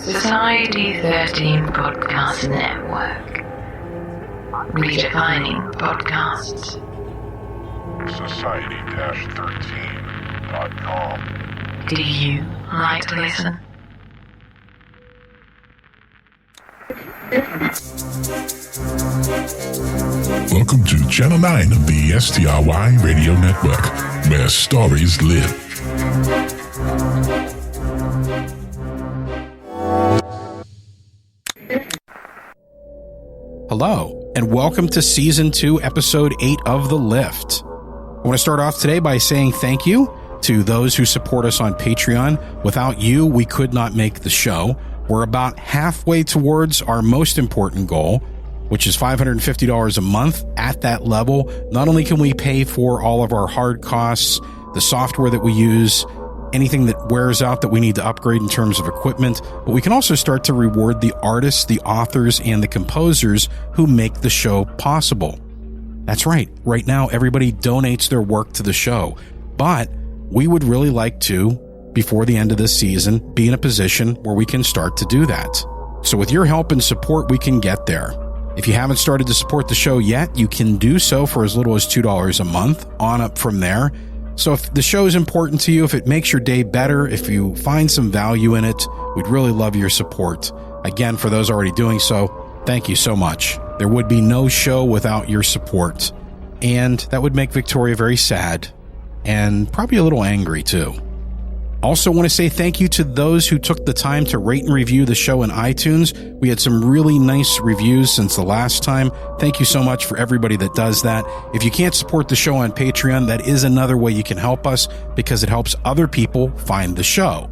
Society 13 Podcast Network. Redefining podcasts. Society-13.com. Do you like to listen? Welcome to Channel 9 of the S2E8 Radio Network, where stories live. Hello, and welcome to Season 2, Episode 8 of The Lift. I want to start off today by saying thank you to those who support us on Patreon. Without you, we could not make the show. We're about halfway towards our most important goal, which is $550 a month. At that level, not only can we pay for all of our hard costs, the software that we use, anything that wears out that we need to upgrade in terms of equipment, but we can also start to reward the artists, the authors, and the composers who make the show possible. That's right. Right now, everybody donates their work to the show, but we would really like to, before the end of this season, be in a position where we can start to do that. So with your help and support, we can get there. If you haven't started to support the show yet, you can do so for as little as $2 a month, on up from there. So if the show is important to you, if it makes your day better, if you find some value in it, we'd really love your support. Again, for those already doing so, thank you so much. There would be no show without your support. And that would make Victoria very sad and probably a little angry too. Also want to say thank you to those who took the time to rate and review the show in iTunes. We had some really nice reviews since the last time. Thank you so much for everybody that does that. If you can't support the show on Patreon, that is another way you can help us because it helps other people find the show.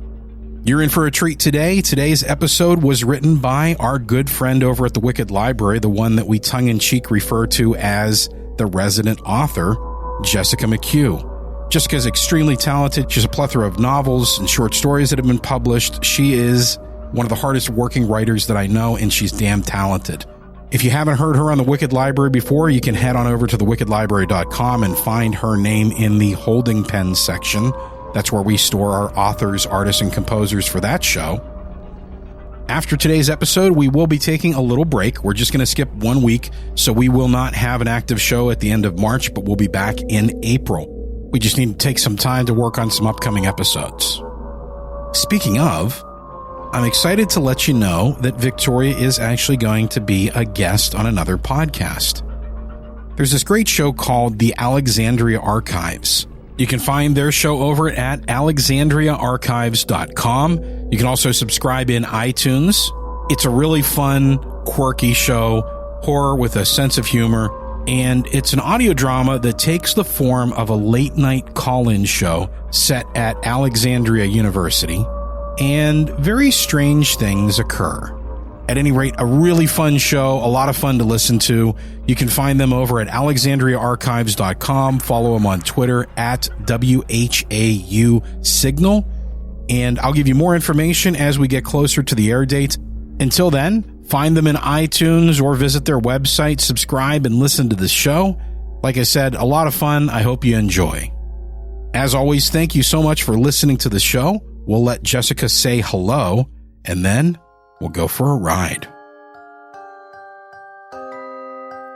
You're in for a treat today. Today's episode was written by our good friend over at the Wicked Library, the one that we tongue-in-cheek refer to as the resident author, Jessica McHugh. Jessica's extremely talented. She has a plethora of novels and short stories that have been published. She is one of the hardest working writers that I know, and she's damn talented. If you haven't heard her on the Wicked Library before, you can head on over to thewickedlibrary.com and find her name in the holding pen section. That's where we store our authors, artists, and composers for that show. After today's episode, we will be taking a little break. We're just going to skip 1 week, so we will not have an active show at the end of March, but we'll be back in April. We just need to take some time to work on some upcoming episodes. Speaking of, I'm excited to let you know that Victoria is actually going to be a guest on another podcast. There's this great show called The Alexandria Archives. You can find their show over at alexandriaarchives.com. You can also subscribe in iTunes. It's a really fun, quirky show, horror with a sense of humor. And it's an audio drama that takes the form of a late-night call-in show set at Alexandria University, and very strange things occur. At any rate, a really fun show, a lot of fun to listen to. You can find them over at alexandriaarchives.com. Follow them on Twitter at WHAU Signal, and I'll give you more information as we get closer to the air date. Until then, find them in iTunes or visit their website, subscribe, and listen to the show. Like I said, a lot of fun. I hope you enjoy. As always, thank you so much for listening to the show. We'll let Jessica say hello, and then we'll go for a ride.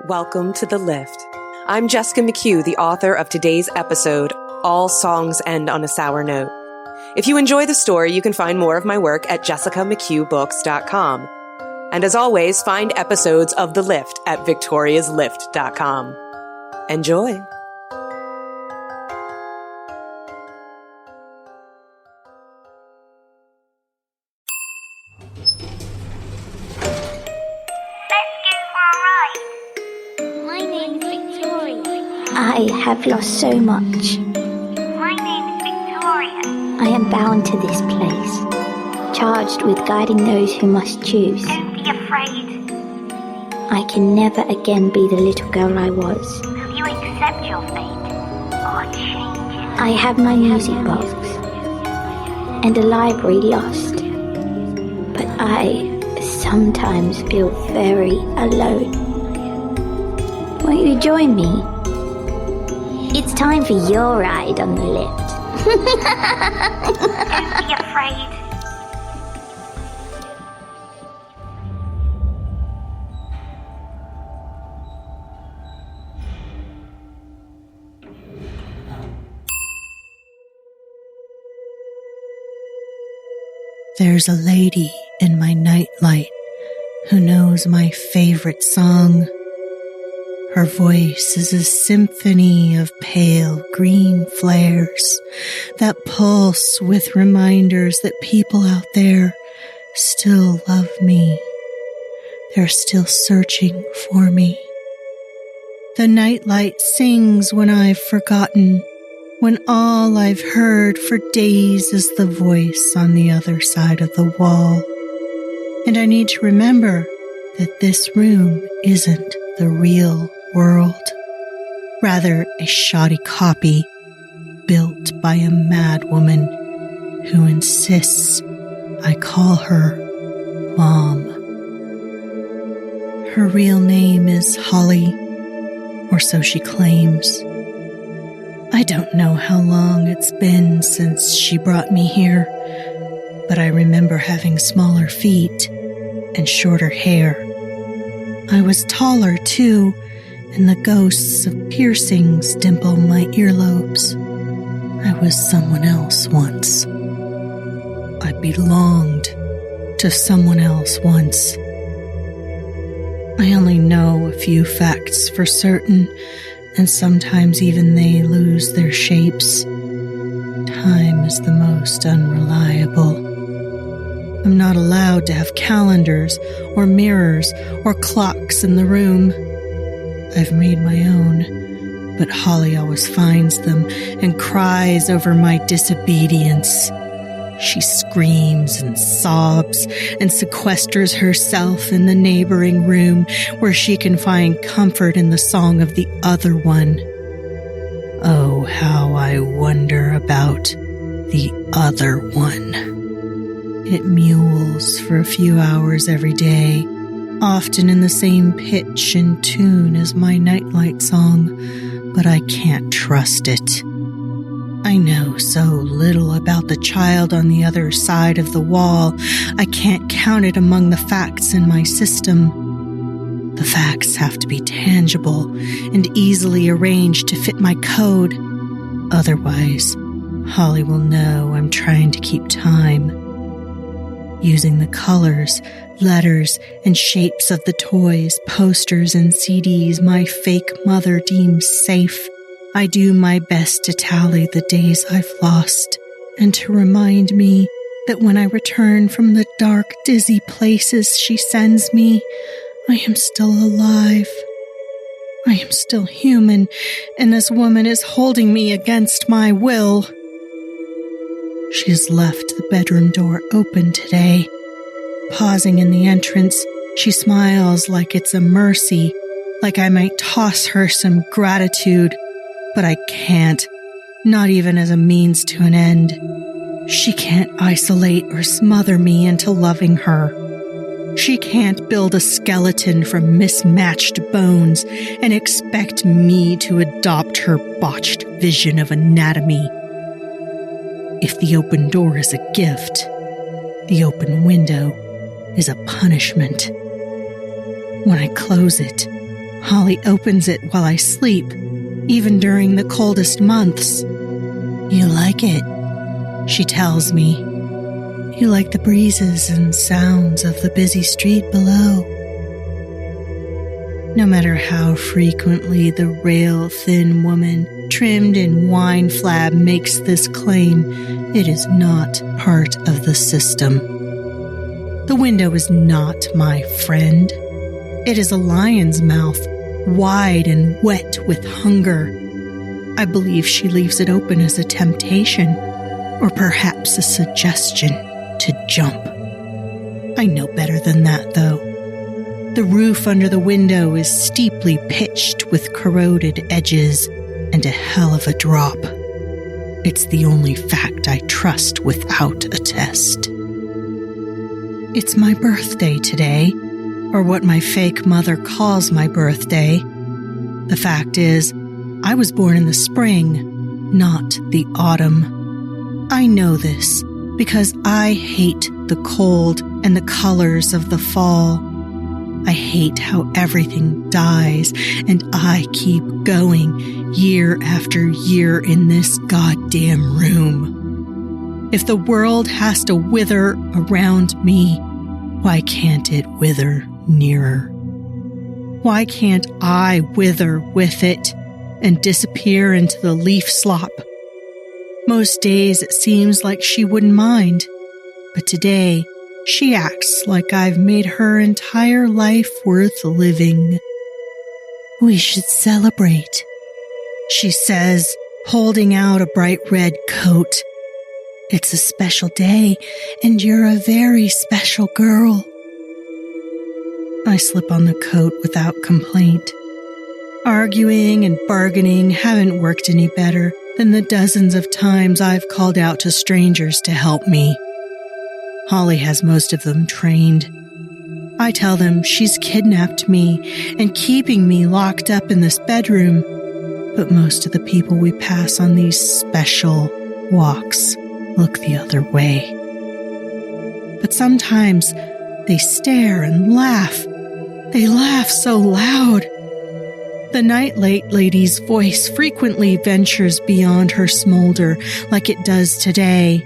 Welcome to The Lift. I'm Jessica McHugh, the author of today's episode, All Songs End on a Sour Note. If you enjoy the story, you can find more of my work at jessicamchughdbooks.com. And as always, find episodes of The Lift at victoriaslift.com. Enjoy. My name's Victoria. I have lost so much. My name's Victoria. I am bound to this place, charged with guiding those who must choose. Don't be afraid. I can never again be the little girl I was. Will you accept your fate or change it? I have my music box and a library lost, but I sometimes feel very alone. Won't you join me? It's time for your ride on the lift. Don't be afraid. There's a lady in my nightlight who knows my favorite song. Her voice is a symphony of pale green flares that pulse with reminders that people out there still love me. They're still searching for me. The nightlight sings when I've forgotten, when all I've heard for days is the voice on the other side of the wall. And I need to remember that this room isn't the real world, rather a shoddy copy built by a mad woman who insists I call her Mom. Her real name is Holly, or so she claims. I don't know how long it's been since she brought me here, but I remember having smaller feet and shorter hair. I was taller, too, and the ghosts of piercings dimple my earlobes. I was someone else once. I belonged to someone else once. I only know a few facts for certain, and sometimes even they lose their shapes. Time is the most unreliable. I'm not allowed to have calendars or mirrors or clocks in the room. I've made my own, but Holly always finds them and cries over my disobedience. She screams and sobs and sequesters herself in the neighboring room where she can find comfort in the song of the other one. Oh, how I wonder about the other one. It mewls for a few hours every day, often in the same pitch and tune as my nightlight song, but I can't trust it. I know so little about the child on the other side of the wall, I can't count it among the facts in my system. The facts have to be tangible and easily arranged to fit my code. Otherwise, Holly will know I'm trying to keep time. Using the colors, letters, and shapes of the toys, posters, and CDs my fake mother deems safe, I do my best to tally the days I've lost and to remind me that when I return from the dark, dizzy places she sends me, I am still alive. I am still human, and this woman is holding me against my will. She has left the bedroom door open today. Pausing in the entrance, she smiles like it's a mercy, like I might toss her some gratitude. But I can't, not even as a means to an end. She can't isolate or smother me into loving her. She can't build a skeleton from mismatched bones and expect me to adopt her botched vision of anatomy. If the open door is a gift, the open window is a punishment. When I close it, Holly opens it while I sleep, even during the coldest months. You like it, she tells me. You like the breezes and sounds of the busy street below. No matter how frequently the rail-thin woman, trimmed in wine flab, makes this claim, it is not part of the system. The window is not my friend. It is a lion's mouth, wide and wet with hunger. I believe she leaves it open as a temptation, or perhaps a suggestion to jump. I know better than that, though. The roof under the window is steeply pitched with corroded edges and a hell of a drop. It's the only fact I trust without a test. It's my birthday today, or what my fake mother calls my birthday. The fact is, I was born in the spring, not the autumn. I know this because I hate the cold and the colors of the fall. I hate how everything dies, and I keep going year after year in this goddamn room. If the world has to wither around me, why can't it wither nearer? Why can't I wither with it and disappear into the leaf slop? Most days it seems like she wouldn't mind, but today she acts like I've made her entire life worth living. We should celebrate, she says, holding out a bright red coat. It's a special day, and you're a very special girl. I slip on the coat without complaint. Arguing and bargaining haven't worked any better than the dozens of times I've called out to strangers to help me. Holly has most of them trained. I tell them she's kidnapped me and keeping me locked up in this bedroom, but most of the people we pass on these special walks look the other way. But sometimes they stare and laugh. They laugh so loud. The night lady's voice frequently ventures beyond her smolder like it does today.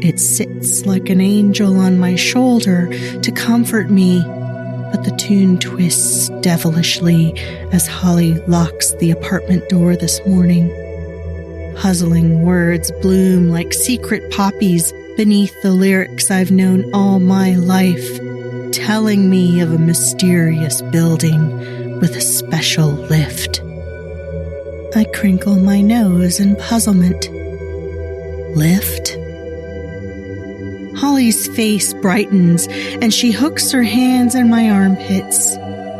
It sits like an angel on my shoulder to comfort me, but the tune twists devilishly as Holly locks the apartment door this morning. Puzzling words bloom like secret poppies beneath the lyrics I've known all my life, telling me of a mysterious building with a special lift. I crinkle my nose in puzzlement. Lift? Holly's face brightens, and she hooks her hands in my armpits.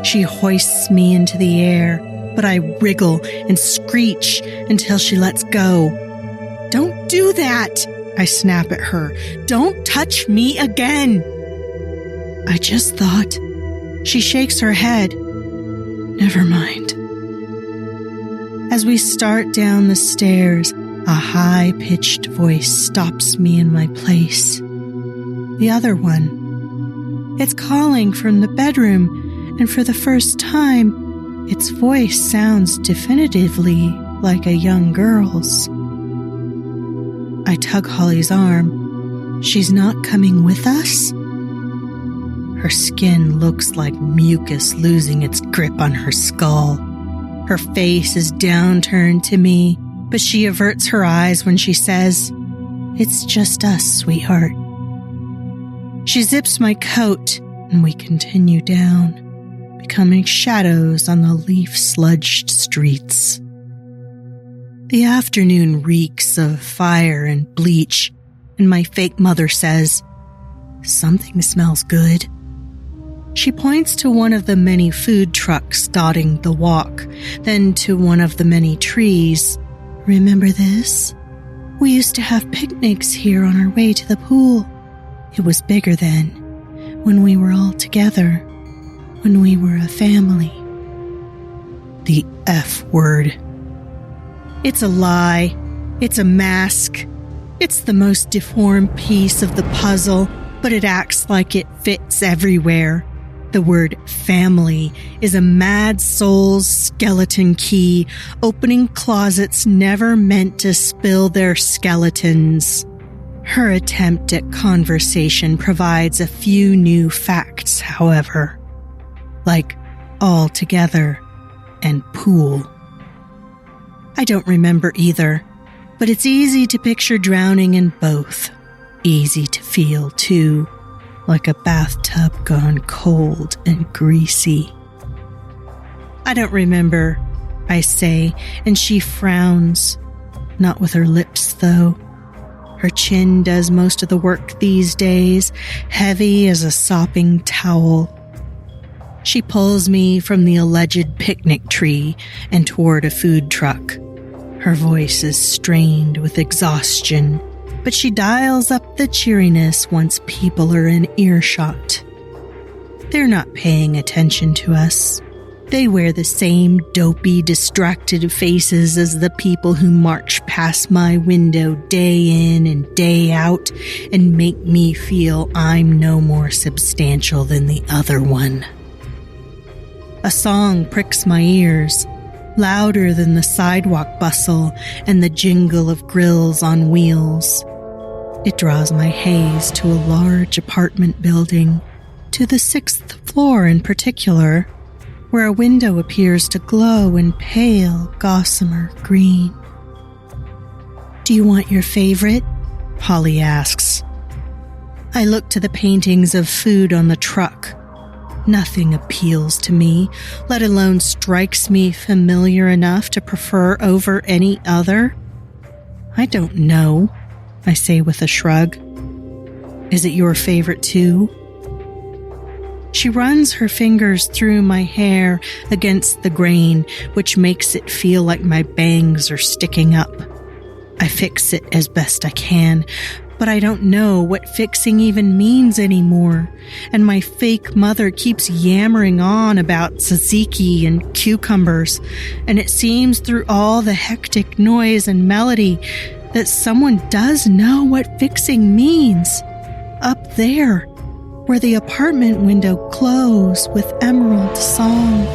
She hoists me into the air, but I wriggle and screech until she lets go. Don't do that, I snap at her. Don't touch me again. I just thought. She shakes her head. Never mind. As we start down the stairs, a high-pitched voice stops me in my place. The other one. It's calling from the bedroom, and for the first time, its voice sounds definitively like a young girl's. I tug Holly's arm. She's not coming with us? Her skin looks like mucus losing its grip on her skull. Her face is downturned to me, but she averts her eyes when she says, "It's just us, sweetheart." She zips my coat, and we continue down, becoming shadows on the leaf-sludged streets. The afternoon reeks of fire and bleach, and my fake mother says, "Something smells good." She points to one of the many food trucks dotting the walk, then to one of the many trees. "Remember this? We used to have picnics here on our way to the pool. It was bigger then, when we were all together, when we were a family." The F word. It's a lie. It's a mask. It's the most deformed piece of the puzzle, but it acts like it fits everywhere. The word family is a mad soul's skeleton key, opening closets never meant to spill their skeletons. Her attempt at conversation provides a few new facts, however, like all together and pool. I don't remember either, but it's easy to picture drowning in both. Easy to feel, too, like a bathtub gone cold and greasy. I don't remember, I say, and she frowns. Not with her lips, though. Her chin does most of the work these days, heavy as a sopping towel. She pulls me from the alleged picnic tree and toward a food truck. Her voice is strained with exhaustion, but she dials up the cheeriness once people are in earshot. They're not paying attention to us. They wear the same dopey, distracted faces as the people who march past my window day in and day out and make me feel I'm no more substantial than the other one. A song pricks my ears, louder than the sidewalk bustle and the jingle of grills on wheels. It draws my haze to a large apartment building, to the 6th floor in particular, where a window appears to glow in pale gossamer green. "Do you want your favorite?" Holly asks. I look to the paintings of food on the truck. Nothing appeals to me, let alone strikes me familiar enough to prefer over any other. "I don't know," I say with a shrug. "Is it your favorite too?" She runs her fingers through my hair against the grain, which makes it feel like my bangs are sticking up. I fix it as best I can, but I don't know what fixing even means anymore, and my fake mother keeps yammering on about tzatziki and cucumbers, and it seems through all the hectic noise and melody that someone does know what fixing means. Up there, where the apartment window glows with emerald song.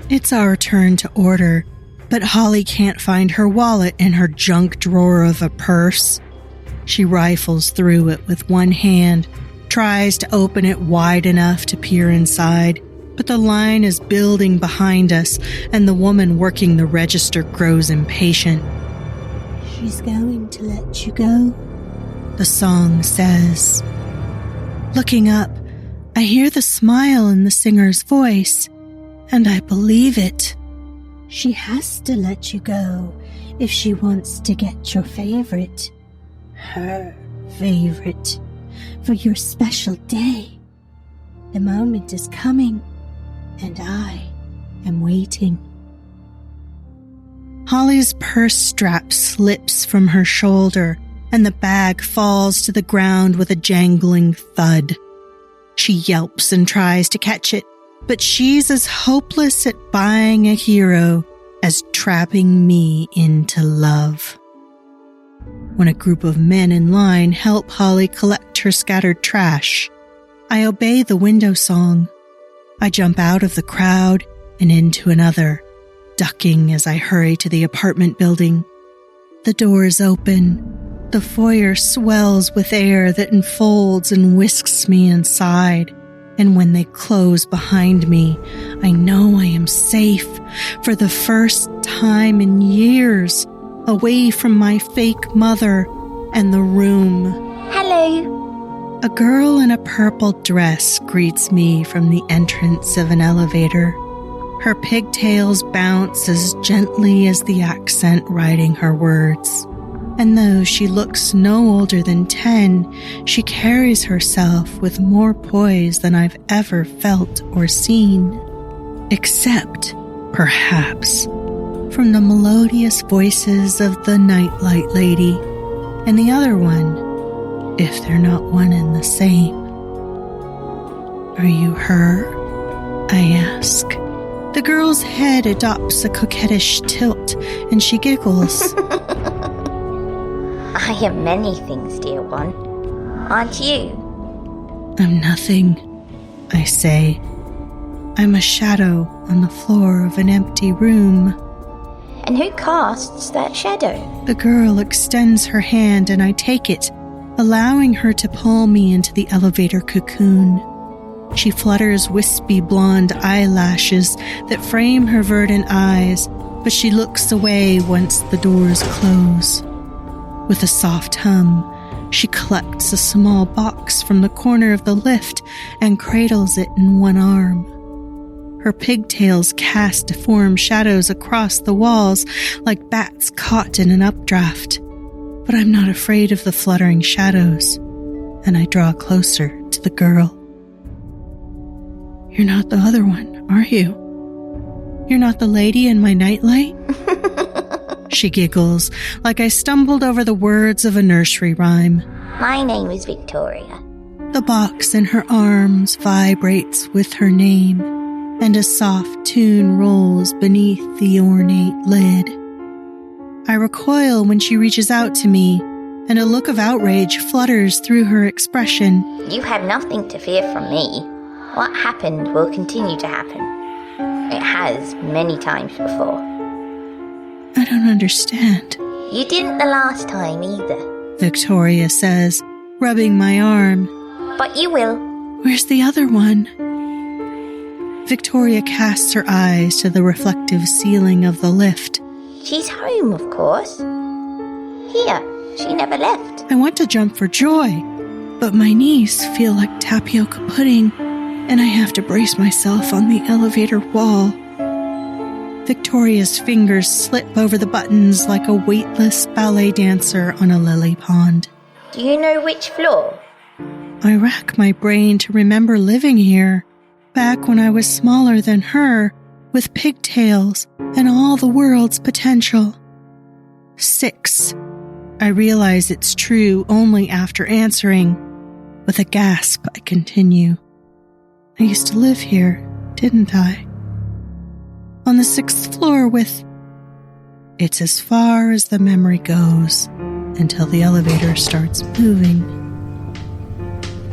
It's our turn to order, but Holly can't find her wallet in her junk drawer of a purse. She rifles through it with one hand, tries to open it wide enough to peer inside, but the line is building behind us, and the woman working the register grows impatient. "She's going to let you go," the song says. Looking up, I hear the smile in the singer's voice, and I believe it. "She has to let you go if she wants to get your favorite. Her favorite. For your special day. The moment is coming, and I am waiting." Holly's purse strap slips from her shoulder, and the bag falls to the ground with a jangling thud. She yelps and tries to catch it, but she's as hopeless at buying a hero as trapping me into love. When a group of men in line help Holly collect her scattered trash, I obey the window song. I jump out of the crowd and into another, ducking as I hurry to the apartment building. The doors open. The foyer swells with air that enfolds and whisks me inside. And when they close behind me, I know I am safe for the first time in years, away from my fake mother and the room. Hello. A girl in a purple dress greets me from the entrance of an elevator. Her pigtails bounce as gently as the accent writing her words. And though she looks no older than 10, she carries herself with more poise than I've ever felt or seen. Except, perhaps, from the melodious voices of the nightlight lady and the other one, if they're not one and the same. "Are you her?" I ask. The girl's head adopts a coquettish tilt, and she giggles. I am many things, dear one. Aren't you? "I'm nothing," I say. "I'm a shadow on the floor of an empty room." And who casts that shadow? The girl extends her hand and I take it, allowing her to pull me into the elevator cocoon. She flutters wispy blonde eyelashes that frame her verdant eyes, but she looks away once the doors close. With a soft hum, she collects a small box from the corner of the lift and cradles it in one arm. Her pigtails cast deformed shadows across the walls like bats caught in an updraft. But I'm not afraid of the fluttering shadows, and I draw closer to the girl. "You're not the other one, are you? You're not the lady in my nightlight?" She giggles, like I stumbled over the words of a nursery rhyme. My name is Victoria. The box in her arms vibrates with her name, and a soft tune rolls beneath the ornate lid. I recoil when she reaches out to me, and a look of outrage flutters through her expression. You have nothing to fear from me. What happened will continue to happen. It has many times before. I don't understand. You didn't the last time either. Victoria says, rubbing my arm. But you will. Where's the other one? Victoria casts her eyes to the reflective ceiling of the lift. She's home, of course. Here, she never left. I want to jump for joy, but my knees feel like tapioca pudding, and I have to brace myself on the elevator wall. Victoria's fingers slip over the buttons like a weightless ballet dancer on a lily pond. Do you know which floor? I rack my brain to remember living here, back when I was smaller than her, with pigtails and all the world's potential. 6. I realize it's true only after answering. With a gasp, I continue. I used to live here, didn't I? On the 6th floor with... It's as far as the memory goes, until the elevator starts moving.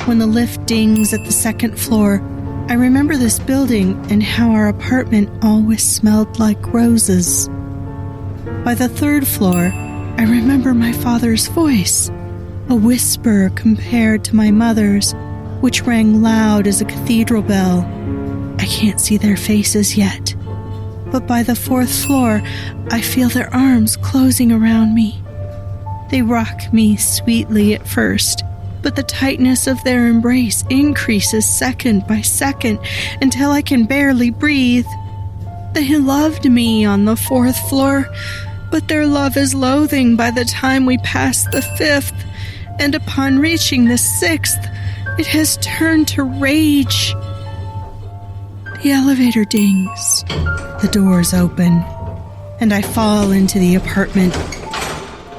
When the lift dings at the 2nd floor, I remember this building and how our apartment always smelled like roses. By the 3rd floor, I remember my father's voice, a whisper compared to my mother's, which rang loud as a cathedral bell. I can't see their faces yet, but by the 4th floor, I feel their arms closing around me. They rock me sweetly at first, but the tightness of their embrace increases second by second until I can barely breathe. They loved me on the 4th floor, but their love is loathing by the time we pass the 5th, and upon reaching the 6th, it has turned to rage. The elevator dings, the doors open, and I fall into the apartment.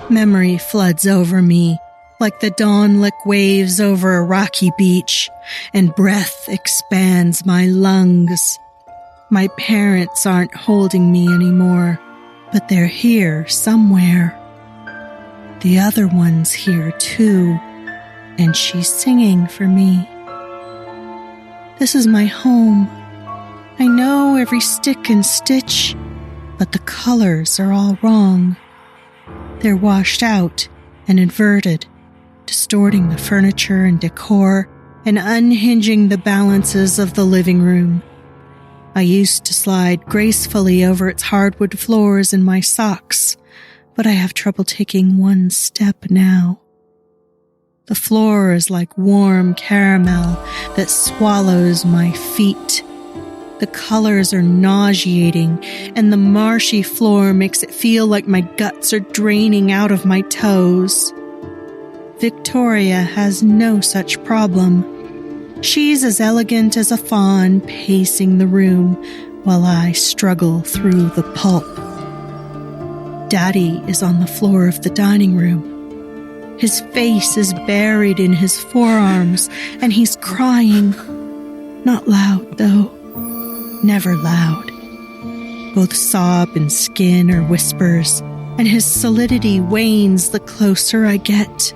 Memory floods over me, like the dawn-lick waves over a rocky beach, and breath expands my lungs. My parents aren't holding me anymore, but they're here somewhere. The other one's here too, and she's singing for me. This is my home. I know every stick and stitch, but the colors are all wrong. They're washed out and inverted, distorting the furniture and decor and unhinging the balances of the living room. I used to slide gracefully over its hardwood floors in my socks, but I have trouble taking one step now. The floor is like warm caramel that swallows my feet. The colors are nauseating, and the marshy floor makes it feel like my guts are draining out of my toes. Victoria has no such problem. She's as elegant as a fawn pacing the room while I struggle through the pulp. Daddy is on the floor of the dining room. His face is buried in his forearms, and he's crying. Not loud, though. Never loud. Both sob and skin are whispers, and his solidity wanes the closer I get.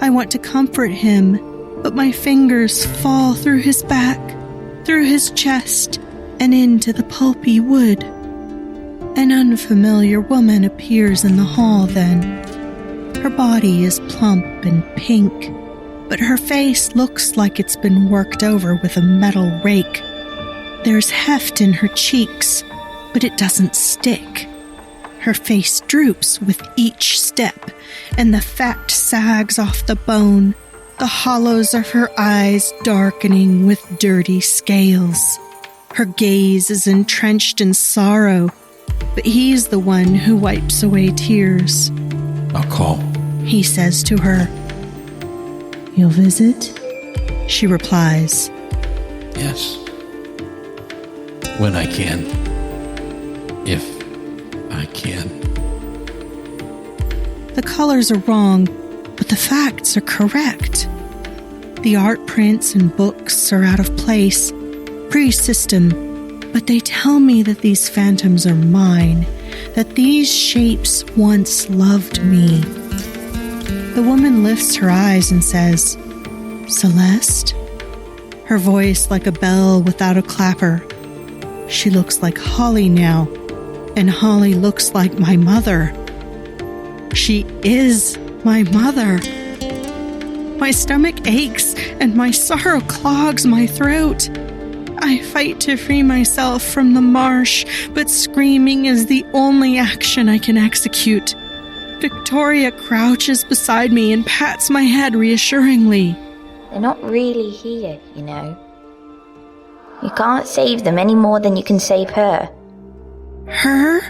I want to comfort him, but my fingers fall through his back, through his chest, and into the pulpy wood. An unfamiliar woman appears in the hall then. Her body is plump and pink, but her face looks like it's been worked over with a metal rake. There's heft in her cheeks, but it doesn't stick. Her face droops with each step, and the fat sags off the bone, the hollows of her eyes darkening with dirty scales. Her gaze is entrenched in sorrow, but he's the one who wipes away tears. I'll call, he says to her. You'll visit? She replies. Yes. When I can. If I can. The colors are wrong, but the facts are correct. The art prints and books are out of place, pre-system, but they tell me that these phantoms are mine, that these shapes once loved me. The woman lifts her eyes and says, Celeste? Her voice like a bell without a clapper. She looks like Holly now, and Holly looks like my mother. She is My mother. My stomach aches and my sorrow clogs my throat. I fight to free myself from the marsh, but screaming is the only action I can execute. Victoria crouches beside me and pats my head reassuringly. They're not really here, you know. You can't save them any more than you can save her. Her?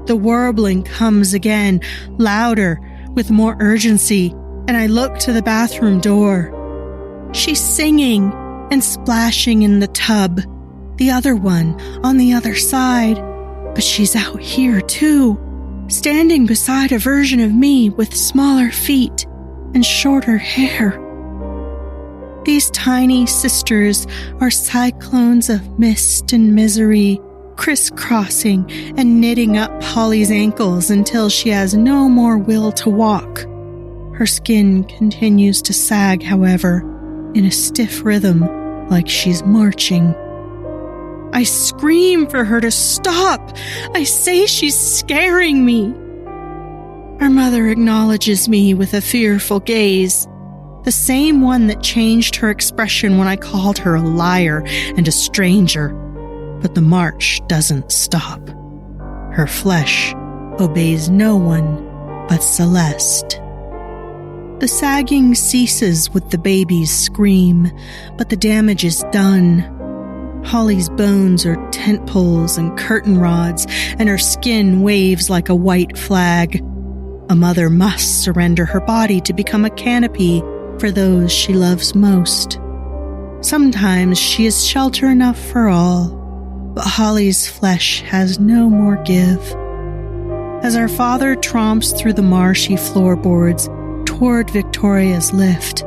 The warbling comes again, louder, with more urgency, and I look to the bathroom door. She's singing and splashing in the tub, the other one on the other side. But she's out here too, standing beside a version of me with smaller feet and shorter hair. These tiny sisters are cyclones of mist and misery, crisscrossing and knitting up Holly's ankles until she has no more will to walk. Her skin continues to sag, however, in a stiff rhythm, like she's marching. I scream for her to stop. I say she's scaring me. Our mother acknowledges me with a fearful gaze, the same one that changed her expression when I called her a liar and a stranger. But the march doesn't stop. Her flesh obeys no one but Celeste. The sagging ceases with the baby's scream, but the damage is done. Holly's bones are tent poles and curtain rods, and her skin waves like a white flag. A mother must surrender her body to become a canopy for those she loves most. Sometimes she is shelter enough for all, but Holly's flesh has no more give. As our father tromps through the marshy floorboards toward Victoria's lift,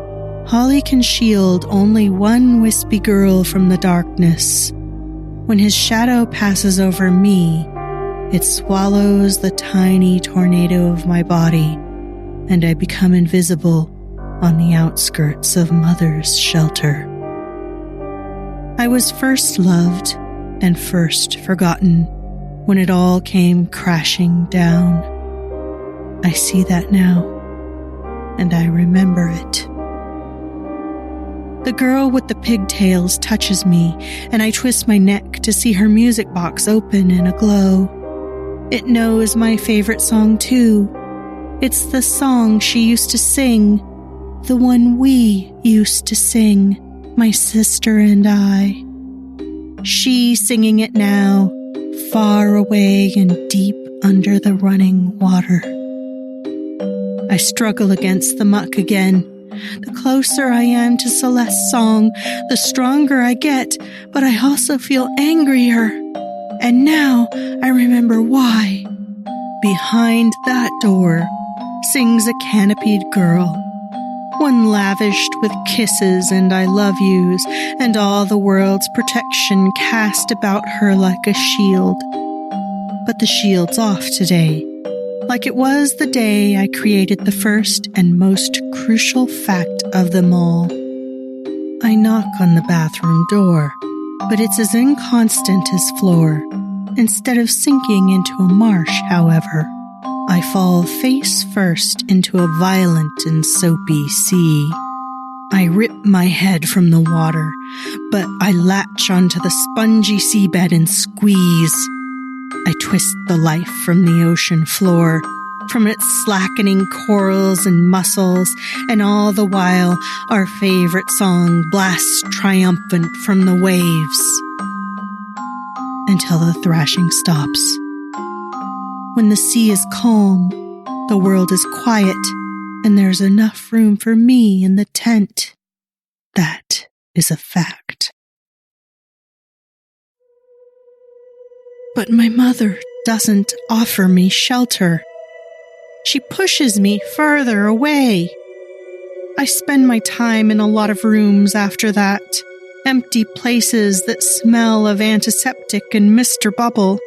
Holly can shield only one wispy girl from the darkness. When his shadow passes over me, it swallows the tiny tornado of my body, and I become invisible on the outskirts of Mother's shelter. I was first loved and first forgotten when it all came crashing down. I see that now, and I remember it. The girl with the pigtails touches me, and I twist my neck to see her music box open in a glow. It knows my favorite song too. It's the song she used to sing, the one we used to sing, my sister and I. She singing it now, far away and deep under the running water. I struggle against the muck again. The closer I am to Celeste's song, the stronger I get, but I also feel angrier. And now I remember why. Behind that door sings a canopied girl, one lavished with kisses and I love yous, and all the world's protection cast about her like a shield. But the shield's off today, like it was the day I created the first and most crucial fact of them all. I knock on the bathroom door, but it's as inconstant as floor. Instead of sinking into a marsh, however, I fall face first into a violent and soapy sea. I rip my head from the water, but I latch onto the spongy seabed and squeeze. I twist the life from the ocean floor, from its slackening corals and mussels, and all the while our favorite song blasts triumphant from the waves. Until the thrashing stops. When the sea is calm, the world is quiet, and there's enough room for me in the tent. That is a fact. But my mother doesn't offer me shelter. She pushes me further away. I spend my time in a lot of rooms after that, empty places that smell of antiseptic and Mr. Bubble.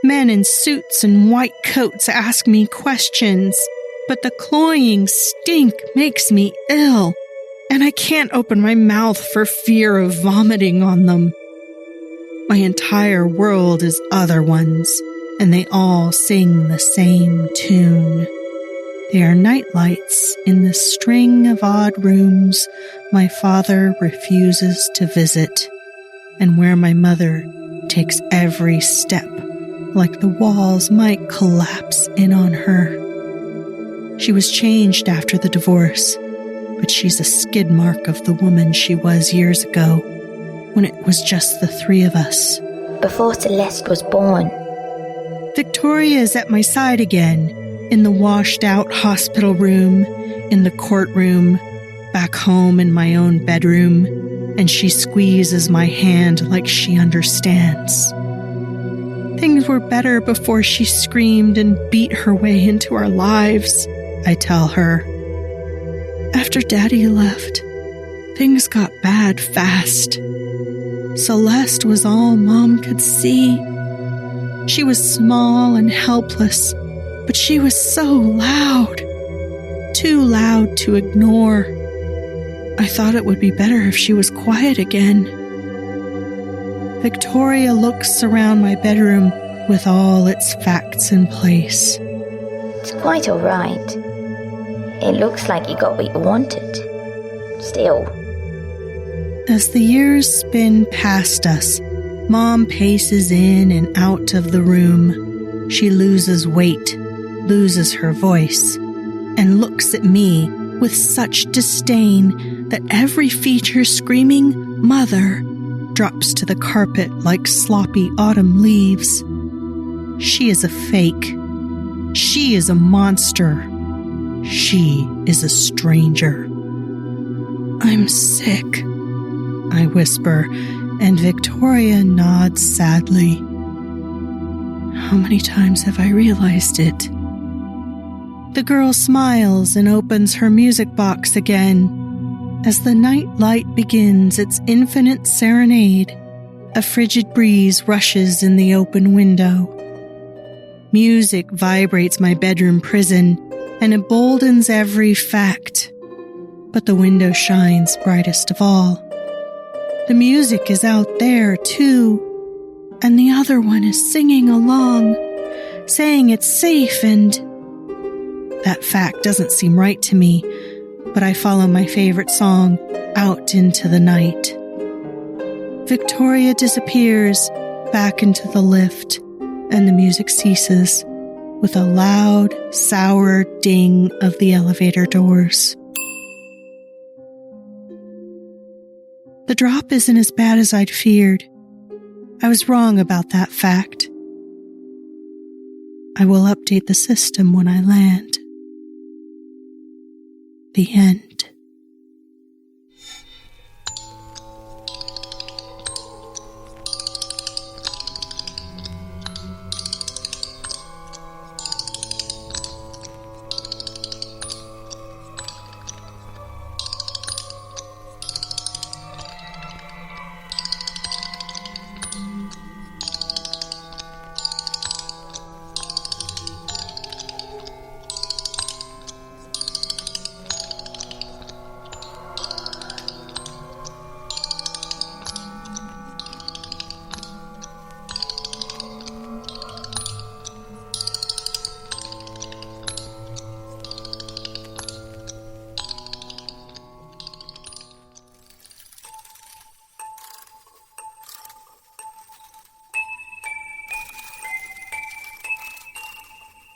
Men in suits and white coats ask me questions, but the cloying stink makes me ill, and I can't open my mouth for fear of vomiting on them. My entire world is other ones, and they all sing the same tune. They are nightlights in the string of odd rooms my father refuses to visit, and where my mother takes every step like the walls might collapse in on her. She was changed after the divorce, but she's a skid mark of the woman she was years ago, when it was just the three of us. Before Celeste was born. Victoria is at my side again, in the washed-out hospital room, in the courtroom, back home in my own bedroom, and she squeezes my hand like she understands. Things were better before she screamed and beat her way into our lives, I tell her. After Daddy left, things got bad fast. Celeste was all Mom could see. She was small and helpless, but she was so loud. Too loud to ignore. I thought it would be better if she was quiet again. Victoria looks around my bedroom with all its facts in place. It's quite all right. It looks like you got what you wanted. Still. As the years spin past us, Mom paces in and out of the room. She loses weight, loses her voice, and looks at me with such disdain that every feature screaming "Mother" drops to the carpet like sloppy autumn leaves. She is a fake. She is a monster. She is a stranger. I'm sick, I whisper, and Victoria nods sadly. How many times have I realized it? The girl smiles and opens her music box again. As the night light begins its infinite serenade, a frigid breeze rushes in the open window. Music vibrates my bedroom prison and emboldens every fact. But the window shines brightest of all. The music is out there, too, and the other one is singing along, saying it's safe, and that fact doesn't seem right to me, but I follow my favorite song out into the night. Victoria disappears back into the lift, and the music ceases with a loud, sour ding of the elevator doors. The drop isn't as bad as I'd feared. I was wrong about that fact. I will update the system when I land. The end.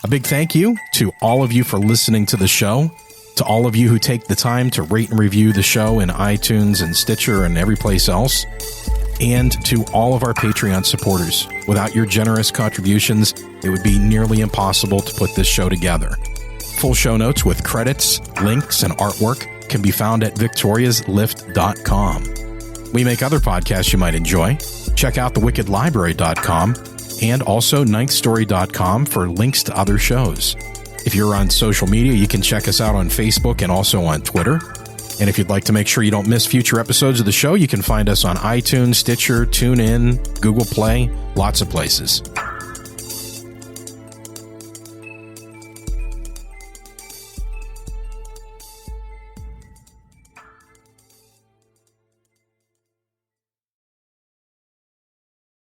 A big thank you to all of you for listening to the show, to all of you who take the time to rate and review the show in iTunes and Stitcher and every place else, and to all of our Patreon supporters. Without your generous contributions, it would be nearly impossible to put this show together. Full show notes with credits, links, and artwork can be found at victoriaslift.com. We make other podcasts you might enjoy. Check out thewickedlibrary.com and also ninthstory.com for links to other shows. If you're on social media, you can check us out on Facebook and also on Twitter. And if you'd like to make sure you don't miss future episodes of the show, you can find us on iTunes, Stitcher, TuneIn, Google Play, lots of places.